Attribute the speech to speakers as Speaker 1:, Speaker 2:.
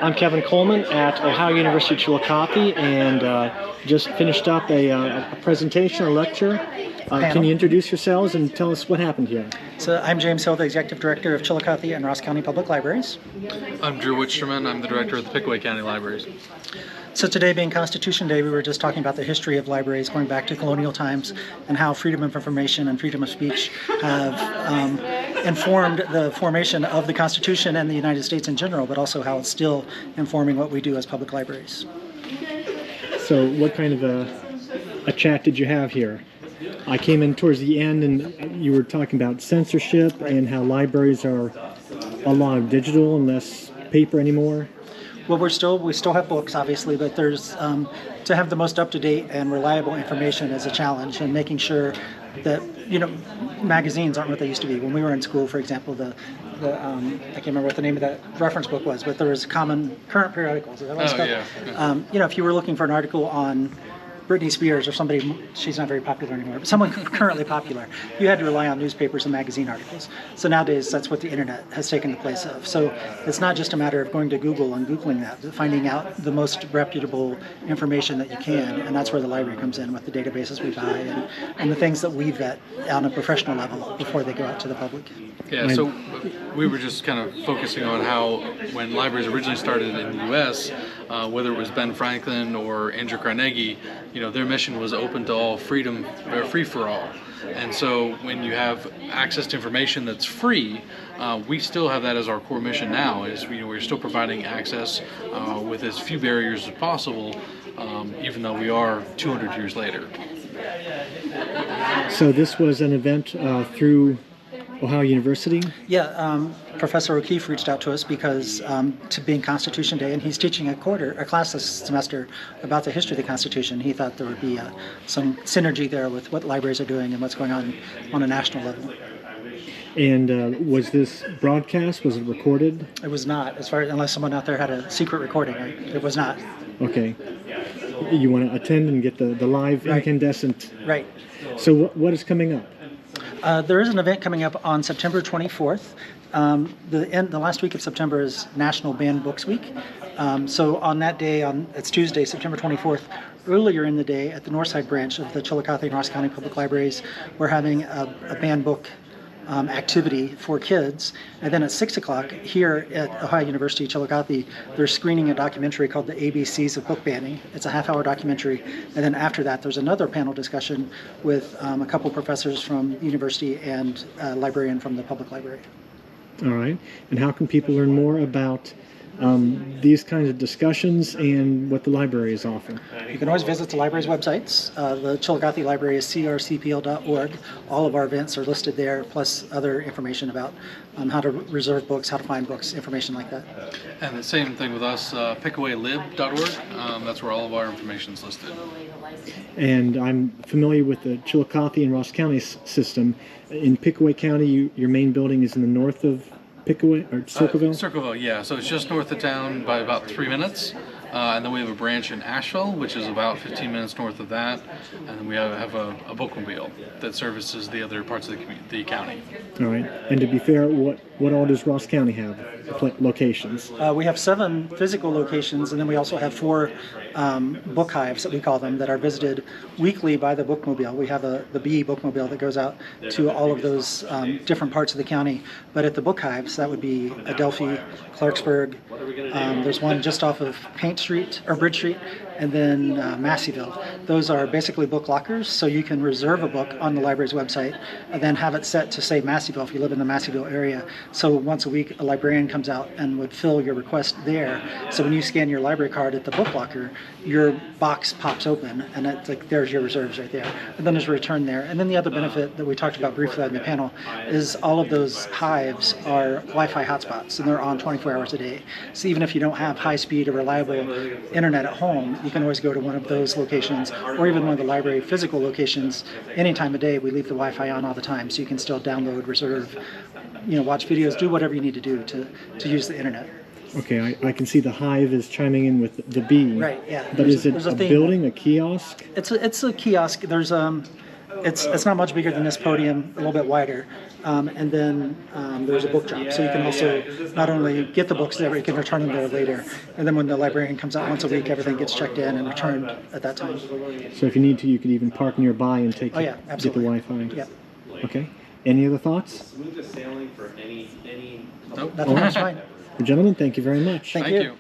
Speaker 1: I'm Kevin Coleman at Ohio University Chillicothe, and just finished up a presentation, a lecture. Can you introduce yourselves and tell us what happened here?
Speaker 2: So I'm James Hill, the Executive Director of Chillicothe and Ross County Public Libraries.
Speaker 3: I'm Drew Wichterman. I'm the Director of the Pickaway County Libraries.
Speaker 2: So today being Constitution Day, we were just talking about the history of libraries going back to colonial times and how freedom of information and freedom of speech have informed the formation of the Constitution and the United States in general, but also how it's still informing what we do as public libraries.
Speaker 1: So what kind of a chat did you have here? I came in towards the end and you were talking about censorship and how libraries are a lot of digital and less paper anymore.
Speaker 2: Well, we still have books, obviously, but there's to have the most up-to-date and reliable information is a challenge, and making sure that, magazines aren't what they used to be. When we were in school, for example, I can't remember what the name of that reference book was, but there was current periodicals. Is that what it's called?
Speaker 3: Yeah.
Speaker 2: If you were looking for an article on Britney Spears or somebody, she's not very popular anymore, but someone currently popular, you had to rely on newspapers and magazine articles. So nowadays, that's what the internet has taken the place of. So it's not just a matter of going to Google and Googling that, but finding out the most reputable information that you can, and that's where the library comes in with the databases we buy and the things that we vet on a professional level before they go out to the public.
Speaker 3: Yeah, so we were just kind of focusing on how when libraries originally started in the U.S., whether it was Ben Franklin or Andrew Carnegie, their mission was open to all, freedom, or free for all. And so when you have access to information that's free, we still have that as our core mission now, is we're still providing access with as few barriers as possible, even though we are 200 years later.
Speaker 1: So this was an event through Ohio University?
Speaker 2: Yeah, Professor O'Keefe reached out to us because to being Constitution Day, and he's teaching a class this semester about the history of the Constitution. He thought there would be some synergy there with what libraries are doing and what's going on a national level.
Speaker 1: And was this broadcast? Was it recorded?
Speaker 2: It was not, unless someone out there had a secret recording. Right? It was not.
Speaker 1: Okay. You want to attend and get the live incandescent?
Speaker 2: Right.
Speaker 1: So what is coming up?
Speaker 2: There is an event coming up on September 24th. The last week of September is National Banned Books Week. So on that day, it's Tuesday, September 24th, earlier in the day at the Northside branch of the Chillicothe and Ross County Public Libraries, we're having a banned book activity for kids. And then at 6 o'clock here at Ohio University Chillicothe, they're screening a documentary called The ABCs of Book Banning. It's a half-hour documentary. And then after that, there's another panel discussion with a couple professors from the university and a librarian from the public library.
Speaker 1: All right. And how can people learn more about these kinds of discussions and what the library is offering?
Speaker 2: You can always visit the library's websites. The Chillicothe Library is crcpl.org. All of our events are listed there, plus other information about how to reserve books, how to find books, information like that.
Speaker 3: And the same thing with us, pickawaylib.org. That's where all of our information is listed.
Speaker 1: And I'm familiar with the Chillicothe and Ross County system. In Pickaway County, your main building is in the north of Pickaway or Circleville?
Speaker 3: Circleville, yeah. So it's just north of town by about 3 minutes. And then we have a branch in Asheville, which is about 15 minutes north of that. And then we have a bookmobile that services the other parts of the county.
Speaker 1: All right. And to be fair, what all does Ross County have? Locations?
Speaker 2: We have 7 physical locations, and then we also have 4 book hives, that we call them, that are visited weekly by the bookmobile. We have the BE bookmobile that goes out to all of those different parts of the county. But at the book hives, that would be Adelphi, Clarksburg. There's one just off of Bridge Street, and then Masseyville. Those are basically book lockers, so you can reserve a book on the library's website and then have it set to say Masseyville if you live in the Masseyville area. So once a week, a librarian comes out and would fill your request there. So when you scan your library card at the book locker, your box pops open, and it's like, there's your reserves right there. And then there's a return there. And then the other benefit that we talked about briefly on the panel is all of those hives are Wi-Fi hotspots, and they're on 24 hours a day. So even if you don't have high-speed or reliable internet at home, you can always go to one of those locations, or even one of the library physical locations any time of day. We leave the Wi-Fi on all the time, so you can still download, reserve, watch videos, do whatever you need to do to use the internet.
Speaker 1: Okay, I can see the hive is chiming in with the bee.
Speaker 2: Right, yeah.
Speaker 1: But is it a building, a kiosk?
Speaker 2: It's a kiosk. There's It's not much bigger than this podium, a little bit wider, and then there's a book drop, so you can also not only get the books there, you can return them there later. And then when the librarian comes out once a week, everything gets checked in and returned at that time.
Speaker 1: So if you need to, you could even park nearby and take
Speaker 2: Oh yeah,
Speaker 1: get the
Speaker 2: absolutely.
Speaker 1: Wi-Fi.
Speaker 2: Yeah,
Speaker 1: Okay. Any other thoughts?
Speaker 3: Nope.
Speaker 2: nothing else, fine.
Speaker 1: Well, gentlemen, thank you very much.
Speaker 2: Thank
Speaker 3: Thank
Speaker 2: you.
Speaker 3: you.